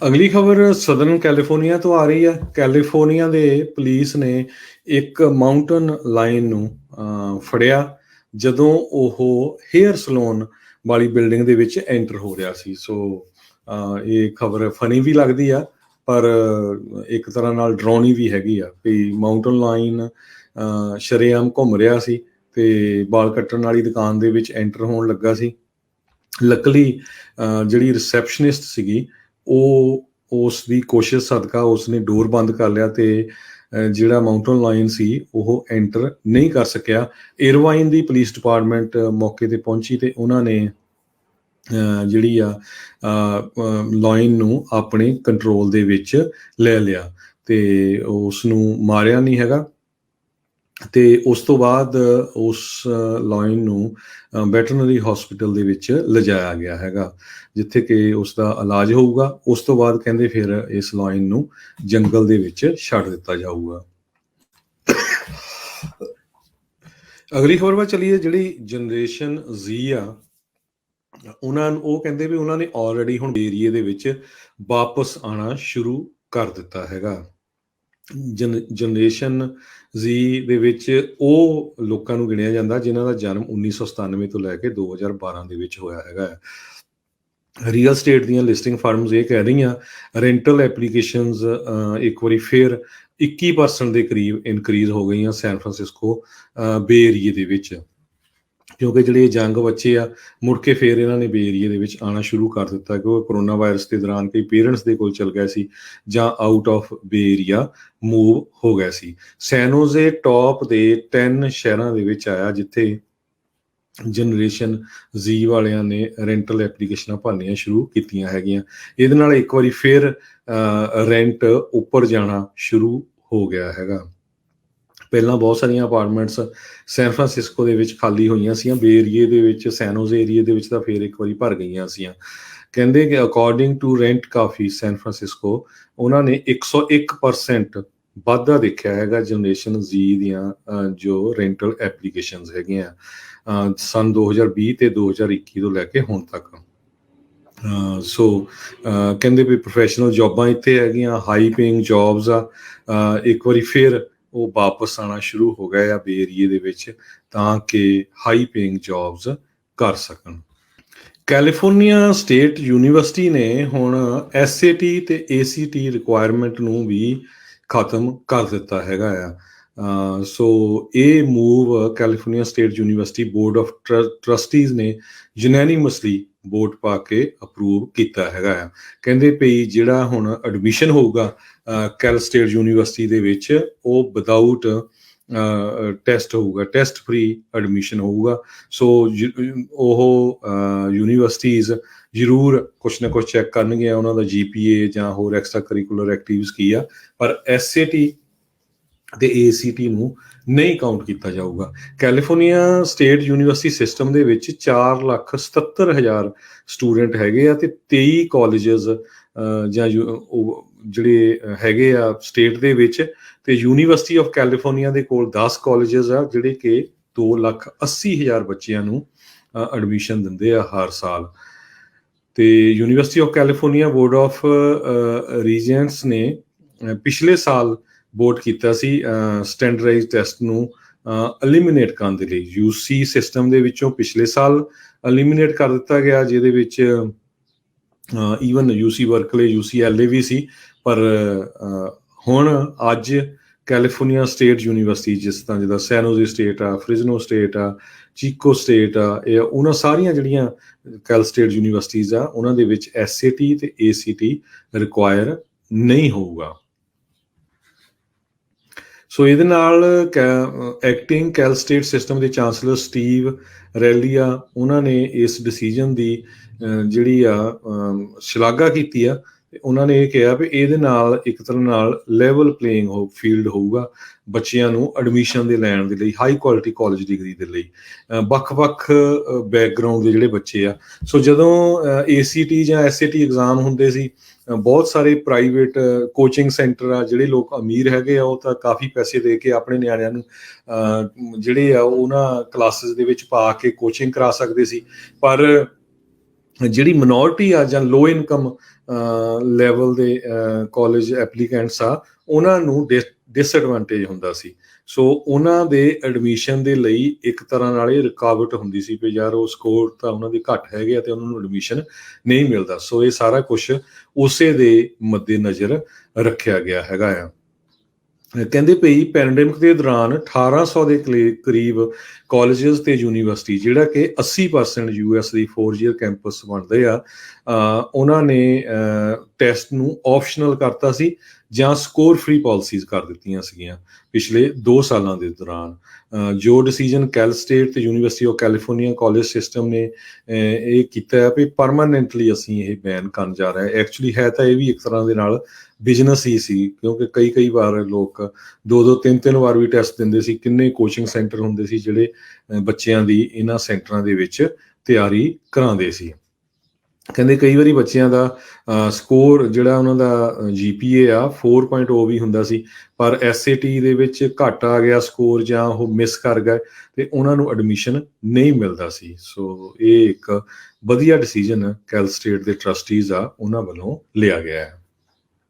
ਅਗਲੀ ਖਬਰ southern California ਤੋਂ ਆ ਰਹੀ ਹੈ। ਕੈਲੀਫੋਰਨੀਆ ਦੇ ਪੁਲਿਸ ਨੇ ਇੱਕ ਮਾਊਂਟਨ ਲਾਇਨ ਨੂੰ ਫੜਿਆ ਜਦੋਂ ਉਹ ਹੇਅਰ ਸਲੂਨ ਵਾਲੀ ਬਿਲਡਿੰਗ ਦੇ ਵਿੱਚ ਐਂਟਰ ਹੋ ਰਿਹਾ ਸੀ। ਸੋ ਇਹ ਖਬਰ ਫਨੀ ਵੀ ਲੱਗਦੀ ਆ, ਪਰ ਇੱਕ ਤਰ੍ਹਾਂ ਨਾਲ ਡਰਾਉਣੀ ਵੀ ਹੈਗੀ ਆ ਵੀ ਮਾਊਂਟਨ ਲਾਇਨ ਸ਼ਰੇਆਮ ਘੁੰਮ ਰਿਹਾ ਸੀ ਤੇ ਵਾਲ ਕੱਟਣ ਵਾਲੀ ਦੁਕਾਨ ਦੇ ਵਿੱਚ ਐਂਟਰ ਹੋਣ ਲੱਗਾ ਸੀ। ਲੱਕਲੀ ਜਿਹੜੀ ਰਿਸੈਪਸ਼ਨਿਸਟ ਸੀਗੀ ਉਹ ਉਸ ਦੀ ਕੋਸ਼ਿਸ਼ ਸਦਕਾ ਉਸਨੇ ਡੋਰ ਬੰਦ ਕਰ ਲਿਆ ਤੇ ਜਿਹੜਾ ਮਾਊਂਟਨ ਲਾਇਨ ਸੀ ਉਹ ਐਂਟਰ ਨਹੀਂ ਕਰ ਸਕਿਆ। ਇਰਵਾਈਨ ਦੀ ਪੁਲਿਸ ਡਿਪਾਰਟਮੈਂਟ ਮੌਕੇ ਤੇ ਪਹੁੰਚੀ ਤੇ ਉਹਨਾਂ ਨੇ ਜਿਹੜੀ ਆ ਲਾਇਨ ਨੂੰ ਆਪਣੇ ਕੰਟਰੋਲ ਦੇ ਵਿੱਚ ਲੈ ਲਿਆ ਤੇ ਉਸ ਨੂੰ ਮਾਰਿਆ ਨਹੀਂ ਹੈਗਾ। ਤੇ ਉਸ ਤੋਂ ਬਾਅਦ ਉਸ ਲਾਇਨ ਨੂੰ ਵੈਟਰਨਰੀ ਹਸਪੀਟਲ ਦੇ ਵਿੱਚ ਲਿਜਾਇਆ ਗਿਆ ਹੈਗਾ, ਜਿੱਥੇ ਕਿ ਉਸ ਦਾ ਇਲਾਜ ਹੋਊਗਾ। ਉਸ ਤੋਂ ਬਾਅਦ ਕਹਿੰਦੇ ਫਿਰ ਇਸ ਲਾਇਨ ਨੂੰ ਜੰਗਲ ਦੇ ਵਿੱਚ ਛੱਡ ਦਿੱਤਾ ਜਾਊਗਾ। ਅਗਲੀ ਖਬਰ ਵੱਲ ਚੱਲੀਏ। ਜਿਹੜੀ ਜਨਰੇਸ਼ਨ ਜ਼ੀ ਆ ਉਹ ਕਹਿੰਦੇ ਵੀ ਉਹਨਾਂ ਨੇ ਆਲਰੇਡੀ ਹੁਣ ਏਰੀਏ ਦੇ ਵਿੱਚ ਵਾਪਸ ਆਉਣਾ ਸ਼ੁਰੂ ਕਰ ਦਿੱਤਾ ਹੈਗਾ। ਜਨਰੇਸ਼ਨ ਜ਼ੀ ਦੇ ਵਿੱਚ ਉਹ ਲੋਕਾਂ ਨੂੰ ਗਿਣਿਆ ਜਾਂਦਾ ਜਿਨ੍ਹਾਂ ਦਾ ਜਨਮ 1997 ਤੋਂ ਲੈ ਕੇ 2012 ਦੇ ਵਿੱਚ ਹੋਇਆ ਹੈਗਾ। ਰੀਅਲ ਸਟੇਟ ਦੀਆਂ ਲਿਸਟਿੰਗ ਫਰਮਸ ਇਹ ਕਹਿ ਰਹੀਆਂ ਰੈਂਟਲ ਐਪਲੀਕੇਸ਼ਨਸ ਇੱਕ ਵਾਰੀ ਫਿਰ 21% ਦੇ ਕਰੀਬ ਇਨਕਰੀਜ਼ ਹੋ ਗਈਆਂ ਸੈਨ ਫਰਾਂਸਿਸਕੋ ਬੇ ਏਰੀਏ ਦੇ ਵਿੱਚ, ਕਿਉਂਕਿ ਜਿਹੜੇ ਯੰਗ ਬੱਚੇ ਆ ਮੁੜ ਕੇ ਫਿਰ ਇਹਨਾਂ ਨੇ ਬੇ ਏਰੀਏ ਦੇ ਵਿੱਚ ਆਉਣਾ ਸ਼ੁਰੂ ਕਰ ਦਿੱਤਾ, ਕਿਉਂਕਿ ਕਰੋਨਾ ਵਾਇਰਸ ਦੇ ਦੌਰਾਨ ਕਈ ਪੇਰੈਂਟਸ ਦੇ ਕੋਲ ਚਲ ਗਏ ਸੀ ਜਾਂ out of Bay Area move ਹੋ ਗਿਆ ਸੀ। ਸੈਨ ਹੋਜ਼ੇ ਟੌਪ ਦੇ 10 ਸ਼ਹਿਰਾਂ ਦੇ ਵਿੱਚ ਆਇਆ ਜਿੱਥੇ ਜਨਰੇਸ਼ਨ ਜ਼ੀ ਵਾਲਿਆਂ ਨੇ ਰੈਂਟਲ ਐਪਲੀਕੇਸ਼ਨਾਂ ਭਰਨੀਆਂ ਸ਼ੁਰੂ ਕੀਤੀਆਂ ਹੈਗੀਆਂ। ਇਹਦੇ ਨਾਲ ਇੱਕ ਵਾਰੀ ਫਿਰ ਰੈਂਟ ਉੱਪਰ ਜਾਣਾ ਸ਼ੁਰੂ ਹੋ ਗਿਆ ਹੈਗਾ। ਪਹਿਲਾਂ ਬਹੁਤ ਸਾਰੀਆਂ ਅਪਾਰਟਮੈਂਟਸ ਸੈਨ ਫਰਾਂਸਿਸਕੋ ਦੇ ਵਿੱਚ ਖਾਲੀ ਹੋਈਆਂ ਸੀਆਂ, ਬੇ ਏਰੀਏ ਦੇ ਵਿੱਚ ਸੈਨ ਹੋਜ਼ੇ ਏਰੀਏ ਦੇ ਵਿੱਚ ਤਾਂ ਫਿਰ ਇੱਕ ਵਾਰੀ ਭਰ ਗਈਆਂ ਸੀਆਂ। ਕਹਿੰਦੇ ਕਿ ਅਕੋਰਡਿੰਗ ਟੂ ਰੈਂਟ ਕਾਫੀ ਸੈਨ ਫਰਾਂਸਿਸਕੋ ਉਹਨਾਂ ਨੇ 101% ਵਾਧਾ ਦੇਖਿਆ ਹੈਗਾ ਜਨਰੇਸ਼ਨ ਜ਼ੀ ਦੀਆਂ ਜੋ ਰੈਂਟਲ ਐਪਲੀਕੇਸ਼ਨਸ ਹੈਗੀਆਂ ਸਨ 2020 ਤੇ 2021 ਤੋਂ ਲੈ ਕੇ ਹੁਣ ਤੱਕ। ਸੋ ਕਹਿੰਦੇ ਵੀ ਪ੍ਰੋਫੈਸ਼ਨਲ ਜੋਬਾਂ ਇੱਥੇ ਹੈਗੀਆਂ, ਹਾਈ ਪੇਇੰਗ ਜੋਬਸ ਆ। ਇੱਕ ਵਾਰੀ ਫਿਰ ਉਹ ਵਾਪਸ ਆਉਣਾ ਸ਼ੁਰੂ ਹੋ ਗਏ ਆ ਬੇ ਏਰੀਏ ਦੇ ਵਿੱਚ ਤਾਂ ਕਿ ਹਾਈ ਪੇਇੰਗ ਜੋਬਸ ਕਰ ਸਕਣ। ਕੈਲੀਫੋਰਨੀਆ ਸਟੇਟ ਯੂਨੀਵਰਸਿਟੀ ਨੇ ਹੁਣ SAT ਤੇ ACT ਰਿਕੁਆਇਰਮੈਂਟ ਨੂੰ ਵੀ ਖਤਮ ਕਰ ਦਿੱਤਾ ਹੈਗਾ ਆ। ਸੋ ਇਹ move California State University Board of Trustees ਨੇ ਯੂਨੈਨਿਮਸਲੀ ਵੋਟ ਪਾ ਕੇ ਅਪਰੂਵ ਕੀਤਾ ਹੈਗਾ ਆ। ਕਹਿੰਦੇ ਪਈ ਜਿਹੜਾ ਹੁਣ ਐਡਮਿਸ਼ਨ ਹੋਊਗਾ ਕੈਲ ਸਟੇਟ ਯੂਨੀਵਰਸਿਟੀ ਦੇ ਵਿੱਚ ਉਹ ਵਿਦਾਊਟ ਟੈਸਟ ਹੋਊਗਾ, ਟੈਸਟ ਫ੍ਰੀ ਐਡਮਿਸ਼ਨ ਹੋਊਗਾ। ਸੋ ਉਹ ਯੂਨੀਵਰਸਿਟੀਜ਼ ਜ਼ਰੂਰ ਕੁਛ ਨਾ ਕੁਛ ਚੈੱਕ ਕਰਨਗੀਆਂ ਉਹਨਾਂ ਦਾ GPA ਜਾਂ ਹੋਰ ਐਕਸਟਰਾ ਕਰਿਕੂਲਰ ਐਕਟੀਵਿਟੀਜ਼ ਕੀ ਆ, ਪਰ SAT ਤੇ ACT ਨੂੰ ਨਹੀਂ ਕਾਊਂਟ ਕੀਤਾ ਜਾਊਗਾ। ਕੈਲੀਫੋਰਨੀਆ ਸਟੇਟ ਯੂਨੀਵਰਸਿਟੀ ਸਿਸਟਮ ਦੇ ਵਿੱਚ 4,77,000 ਸਟੂਡੈਂਟ ਹੈਗੇ ਆ ਤੇ 23 ਕਾਲਜਸ ਜਾਂ ਜਿਹੜੇ ਹੈਗੇ ਆ ਸਟੇਟ ਦੇ ਵਿੱਚ, ਤੇ ਯੂਨੀਵਰਸਿਟੀ ਆਫ ਕੈਲੀਫੋਰਨੀਆ ਦੇ ਕੋਲ 10 ਕਾਲਜਸ ਆ ਜਿਹੜੇ ਕਿ 2,80,000 ਬੱਚਿਆਂ ਨੂੰ ਐਡਮਿਸ਼ਨ ਦਿੰਦੇ ਆ ਹਰ ਸਾਲ। ਤੇ University of California Board of Regents ਨੇ ਪਿਛਲੇ ਸਾਲ ਵੋਟ ਕੀਤਾ ਸੀ ਸਟੈਂਡਰਡਾਈਜ਼ਡ ਟੈਸਟ ਨੂੰ ਐਲੀਮੀਨੇਟ ਕਰਨ ਦੇ ਲਈ। UC ਸਿਸਟਮ ਦੇ ਵਿੱਚੋਂ ਪਿਛਲੇ ਸਾਲ ਐਲੀਮੀਨੇਟ ਕਰ ਦਿੱਤਾ ਗਿਆ, ਜਿਹਦੇ ਵਿੱਚ ਈਵਨ UC ਬਰਕਲੇ UCLA ਵੀ ਸੀ। ਪਰ ਹੁਣ ਅੱਜ ਕੈਲੀਫੋਰਨੀਆ ਸਟੇਟ ਯੂਨੀਵਰਸਿਟੀ ਜਿਸ ਤਰ੍ਹਾਂ ਜਿੱਦਾਂ ਸੈਨ ਹੋਜ਼ੇ ਸਟੇਟ ਆ, ਫ੍ਰਿਜ਼ਨੋ ਸਟੇਟ ਆ, ਚੀਕੋ ਸਟੇਟ ਆ, ਇਹ ਉਹਨਾਂ ਸਾਰੀਆਂ ਜਿਹੜੀਆਂ ਕੈਲ ਸਟੇਟ ਯੂਨੀਵਰਸਿਟੀਜ਼ ਆ ਉਹਨਾਂ ਦੇ ਵਿੱਚ SAT ਤੇ ACT ਰਿਕੁਆਇਰ ਨਹੀਂ ਹੋਊਗਾ। ਸੋ ਇਹਦੇ ਨਾਲ ਐਕਟਿੰਗ ਕੈਲ ਸਟੇਟ ਸਿਸਟਮ ਦੇ ਚਾਂਸਲਰ ਸਟੀਵ ਰੈਲੀਆ ਉਹਨਾਂ ਨੇ ਇਸ ਡਿਸੀਜਨ ਦੀ ਜਿਹੜੀ ਆ ਸ਼ਲਾਘਾ ਕੀਤੀ ਆ। ਉਹਨਾਂ ਨੇ ਇਹ ਕਿਹਾ ਵੀ ਇਹਦੇ ਨਾਲ ਇੱਕ ਤਰ੍ਹਾਂ ਨਾਲ ਲੈਵਲ ਪਲੇਇੰਗ ਫੀਲਡ ਹੋਊਗਾ ਬੱਚਿਆਂ ਨੂੰ ਐਡਮਿਸ਼ਨ ਦੇ ਲੈਣ ਦੇ ਲਈ, ਹਾਈ ਕੁਆਲਿਟੀ ਕਾਲਜ ਡਿਗਰੀ ਦੇ ਲਈ। ਵੱਖ-ਵੱਖ ਬੈਕਗਰਾਊਂਡ ਦੇ ਜਿਹੜੇ ਬੱਚੇ ਆ, ਸੋ ਜਦੋਂ ACT ਜਾਂ SAT ਐਗਜ਼ਾਮ ਹੁੰਦੇ ਸੀ ਬਹੁਤ ਸਾਰੇ ਪ੍ਰਾਈਵੇਟ ਕੋਚਿੰਗ ਸੈਂਟਰ ਆ, ਜਿਹੜੇ ਲੋਕ ਅਮੀਰ ਹੈਗੇ ਆ ਉਹ ਤਾਂ ਕਾਫੀ ਪੈਸੇ ਦੇ ਕੇ ਆਪਣੇ ਨਿਆਣਿਆਂ ਨੂੰ ਜਿਹੜੇ ਆ ਉਹਨਾਂ ਕਲਾਸਿਸ ਦੇ ਵਿੱਚ ਪਾ ਕੇ ਕੋਚਿੰਗ ਕਰਾ ਸਕਦੇ ਸੀ। ਪਰ ਜਿਹੜੀ ਮਿਨੋਰਟੀ ਆ ਜਾਂ ਲੋ ਇਨਕਮ ਲੈਵਲ ਦੇ ਕਾਲਜ ਐਪਲੀਕੈਂਟਸ ਆ, ਉਹਨਾਂ ਨੂੰ ਡਿਸਐਡਵਾਂਟੇਜ ਹੁੰਦਾ ਸੀ। ਸੋ ਉਹਨਾਂ ਦੇ ਐਡਮਿਸ਼ਨ ਦੇ ਲਈ ਇੱਕ ਤਰ੍ਹਾਂ ਨਾਲ ਇਹ ਰੁਕਾਵਟ ਹੁੰਦੀ ਸੀ ਵੀ ਯਾਰ ਉਹ ਸਕੋਰ ਤਾਂ ਉਹਨਾਂ ਦੇ ਘੱਟ ਹੈਗੇ ਆ ਤੇ ਉਹਨਾਂ ਨੂੰ ਐਡਮਿਸ਼ਨ ਨਹੀਂ ਮਿਲਦਾ। ਸੋ ਇਹ ਸਾਰਾ ਕੁਛ ਉਸੇ ਦੇ ਮੱਦੇ ਨਜ਼ਰ ਰੱਖਿਆ ਗਿਆ ਹੈਗਾ ਆ। ਕਹਿੰਦੇ ਪਈ ਪੈਂਡੇਮਿਕ ਦੇ ਦੌਰਾਨ 1800 ਦੇ ਕਰੀਬ ਕਾਲਜਸ ਤੇ ਯੂਨੀਵਰਸਿਟੀ, ਜਿਹੜਾ ਕਿ 80% US ਦੀ 4 ਈਅਰ ਕੈਂਪਸ ਬਣਦੇ ਆ, ਉਹਨਾਂ ਨੇ ਟੈਸਟ ਨੂੰ ਆਪਸ਼ਨਲ ਕਰਤਾ ਸੀ ਜਾਂ ਸਕੋਰ ਫ੍ਰੀ ਪਾਲਿਸੀਜ਼ ਕਰ ਦਿੱਤੀਆਂ ਸੀਗੀਆਂ ਪਿਛਲੇ 2 ਸਾਲਾਂ ਦੇ ਦੌਰਾਨ। ਜੋ ਡਿਸੀਜਨ ਕੈਲ ਸਟੇਟ ਤੇ University of California college system ਨੇ ਇਹ ਕੀਤਾ ਹੈ ਵੀ ਪਰਮਾਨੈਂਟਲੀ ਅਸੀਂ ਇਹ ਬੈਨ ਕਰਨ ਜਾ ਰਹੇ ਹਾਂ। ਐਕਚੁਅਲੀ ਹੈ ਤਾਂ ਇਹ ਵੀ ਇੱਕ ਤਰ੍ਹਾਂ ਦੇ ਨਾਲ ਬਿਜ਼ਨਸ ਹੀ ਸੀ, ਕਿਉਂਕਿ ਕਈ ਵਾਰ ਲੋਕ 2-2 3-3 ਵਾਰ ਵੀ ਟੈਸਟ ਦਿੰਦੇ ਸੀ। ਕਿੰਨੇ ਕੋਚਿੰਗ ਸੈਂਟਰ ਹੁੰਦੇ ਸੀ ਜਿਹੜੇ ਬੱਚਿਆਂ ਦੀ ਇਹਨਾਂ ਸੈਂਟਰਾਂ ਦੇ ਵਿੱਚ ਤਿਆਰੀ ਕਰਾਉਂਦੇ ਸੀ। ਕਹਿੰਦੇ ਕਈ ਵਾਰੀ ਬੱਚਿਆਂ ਦਾ ਸਕੋਰ ਜਿਹੜਾ ਉਹਨਾਂ ਦਾ GPA ਆ 4.0 ਵੀ ਹੁੰਦਾ ਸੀ, ਪਰ SAT ਦੇ ਵਿੱਚ ਘੱਟ ਆ ਗਿਆ ਸਕੋਰ ਜਾਂ ਉਹ ਮਿਸ ਕਰ ਗਏ ਤੇ ਉਹਨਾਂ ਨੂੰ ਐਡਮਿਸ਼ਨ ਨਹੀਂ ਮਿਲਦਾ ਸੀ। ਸੋ ਇਹ ਇੱਕ ਵਧੀਆ ਡਿਸੀਜਨ ਕੈਲ ਸਟੇਟ ਦੇ ਟਰਸਟੀਜ਼ ਆ ਉਹਨਾਂ ਵੱਲੋਂ ਲਿਆ ਗਿਆ ਹੈ।